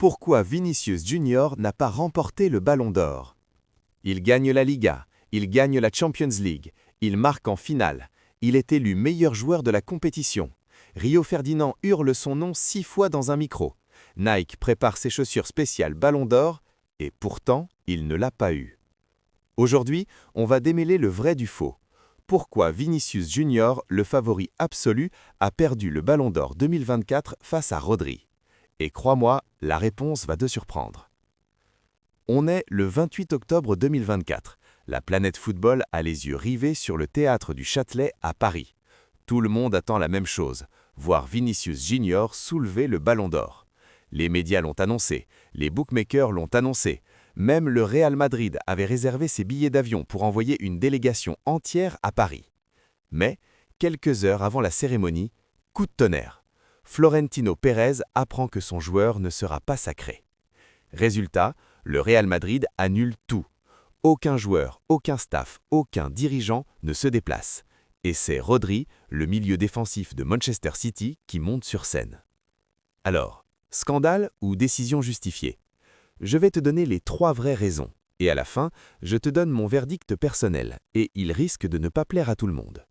Pourquoi Vinicius Junior n'a pas remporté le Ballon d'Or? Il gagne la Liga, il gagne la Champions League, il marque en finale, il est élu meilleur joueur de la compétition. Rio Ferdinand hurle son nom 6 fois dans un micro. Nike prépare ses chaussures spéciales Ballon d'Or, et pourtant, il ne l'a pas eu. Aujourd'hui, on va démêler le vrai du faux. Pourquoi Vinicius Junior, le favori absolu, a perdu le Ballon d'Or 2024 face à Rodri? Et crois-moi, la réponse va te surprendre. On est le 28 octobre 2024. La planète football a les yeux rivés sur le théâtre du Châtelet à Paris. Tout le monde attend la même chose, voir Vinicius Junior soulever le Ballon d'Or. Les médias l'ont annoncé, les bookmakers l'ont annoncé. Même le Real Madrid avait réservé ses billets d'avion pour envoyer une délégation entière à Paris. Mais, quelques heures avant la cérémonie, coup de tonnerre. Florentino Pérez apprend que son joueur ne sera pas sacré. Résultat, le Real Madrid annule tout. Aucun joueur, aucun staff, aucun dirigeant ne se déplace. Et c'est Rodri, le milieu défensif de Manchester City, qui monte sur scène. Alors, scandale ou décision justifiée? Je vais te donner les 3 vraies raisons. Et à la fin, je te donne mon verdict personnel, et il risque de ne pas plaire à tout le monde.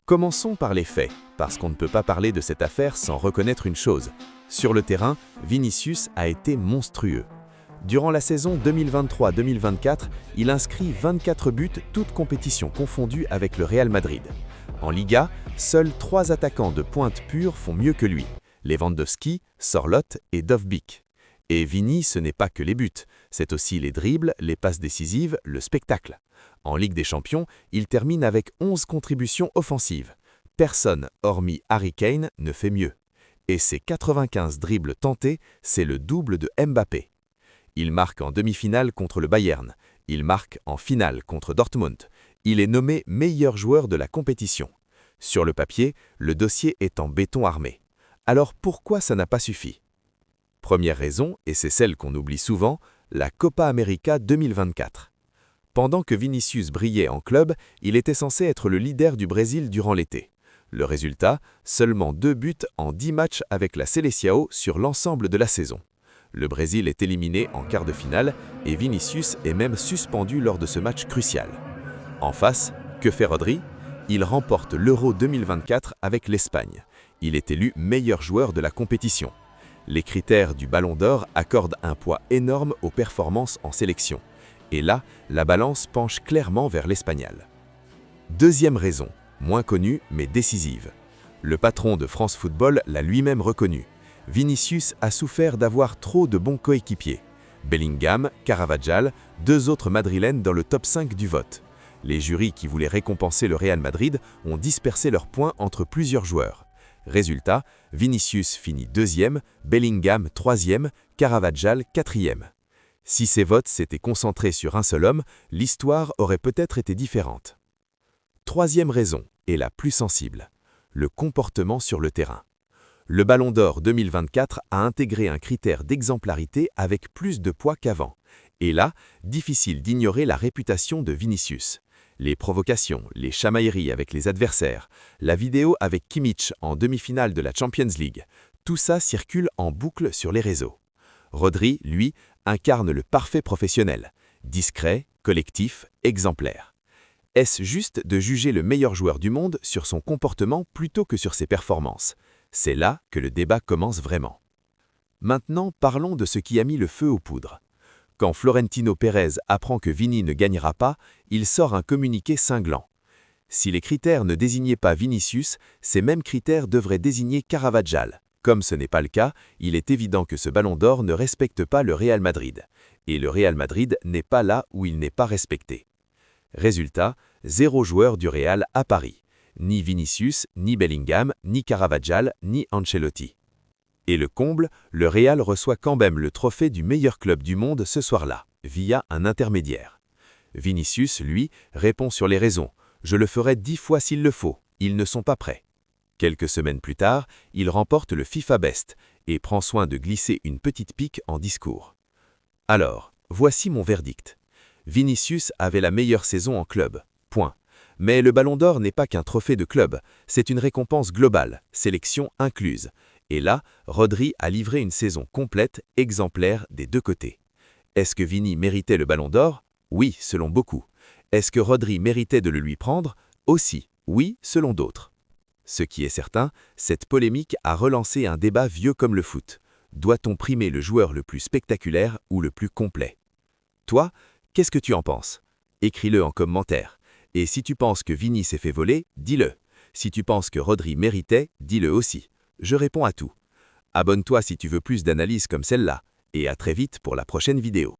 Commençons par les faits, parce qu'on ne peut pas parler de cette affaire sans reconnaître une chose. Sur le terrain, Vinicius a été monstrueux. Durant la saison 2023-2024, il inscrit 24 buts, toutes compétitions confondues avec le Real Madrid. En Liga, seuls 3 attaquants de pointe pure font mieux que lui, Lewandowski, Sorloth et Dovbyk. Et Vini, ce n'est pas que les buts, c'est aussi les dribbles, les passes décisives, le spectacle. En Ligue des Champions, il termine avec 11 contributions offensives. Personne, hormis Harry Kane, ne fait mieux. Et ses 95 dribbles tentés, c'est le double de Mbappé. Il marque en demi-finale contre le Bayern. Il marque en finale contre Dortmund. Il est nommé meilleur joueur de la compétition. Sur le papier, le dossier est en béton armé. Alors pourquoi ça n'a pas suffi? Première raison, et c'est celle qu'on oublie souvent, la Copa América 2024. Pendant que Vinicius brillait en club, il était censé être le leader du Brésil durant l'été. Le résultat, seulement 2 buts en 10 matchs avec la Seleção sur l'ensemble de la saison. Le Brésil est éliminé en quart de finale et Vinicius est même suspendu lors de ce match crucial. En face, que fait Rodri? Il remporte l'Euro 2024 avec l'Espagne. Il est élu meilleur joueur de la compétition. Les critères du Ballon d'Or accordent un poids énorme aux performances en sélection. Et là, la balance penche clairement vers l'Espagnol. Deuxième raison, moins connue mais décisive. Le patron de France Football l'a lui-même reconnu. Vinicius a souffert d'avoir trop de bons coéquipiers. Bellingham, Carvajal, 2 autres madrilènes dans le top 5 du vote. Les jurys qui voulaient récompenser le Real Madrid ont dispersé leurs points entre plusieurs joueurs. Résultat, Vinicius finit 2e, Bellingham 3e, Carvajal 4e. Si ces votes s'étaient concentrés sur un seul homme, l'histoire aurait peut-être été différente. Troisième raison, et la plus sensible, le comportement sur le terrain. Le Ballon d'Or 2024 a intégré un critère d'exemplarité avec plus de poids qu'avant. Et là, difficile d'ignorer la réputation de Vinicius. Les provocations, les chamailleries avec les adversaires, la vidéo avec Kimmich en demi-finale de la Champions League, tout ça circule en boucle sur les réseaux. Rodri, lui, incarne le parfait professionnel, discret, collectif, exemplaire. Est-ce juste de juger le meilleur joueur du monde sur son comportement plutôt que sur ses performances? C'est là que le débat commence vraiment. Maintenant, parlons de ce qui a mis le feu aux poudres. Quand Florentino Pérez apprend que Vini ne gagnera pas, il sort un communiqué cinglant. Si les critères ne désignaient pas Vinicius, ces mêmes critères devraient désigner Carvajal. Comme ce n'est pas le cas, il est évident que ce Ballon d'Or ne respecte pas le Real Madrid. Et le Real Madrid n'est pas là où il n'est pas respecté. Résultat, 0 joueur du Real à Paris. Ni Vinicius, ni Bellingham, ni Carvajal, ni Ancelotti. Et le comble, le Real reçoit quand même le trophée du meilleur club du monde ce soir-là, via un intermédiaire. Vinicius, lui, répond sur les raisons. « Je le ferai 10 fois s'il le faut, ils ne sont pas prêts ». Quelques semaines plus tard, il remporte le FIFA Best et prend soin de glisser une petite pique en discours. Alors, voici mon verdict. Vinicius avait la meilleure saison en club, point. Mais le Ballon d'Or n'est pas qu'un trophée de club, c'est une récompense globale, sélection incluse. Et là, Rodri a livré une saison complète, exemplaire des deux côtés. Est-ce que Vini méritait le Ballon d'Or? Oui, selon beaucoup. Est-ce que Rodri méritait de le lui prendre? Aussi, oui, selon d'autres. Ce qui est certain, cette polémique a relancé un débat vieux comme le foot. Doit-on primer le joueur le plus spectaculaire ou le plus complet? Toi, qu'est-ce que tu en penses? Écris-le en commentaire. Et si tu penses que Vini s'est fait voler, dis-le. Si tu penses que Rodri méritait, dis-le aussi. Je réponds à tout. Abonne-toi si tu veux plus d'analyses comme celle-là. Et à très vite pour la prochaine vidéo.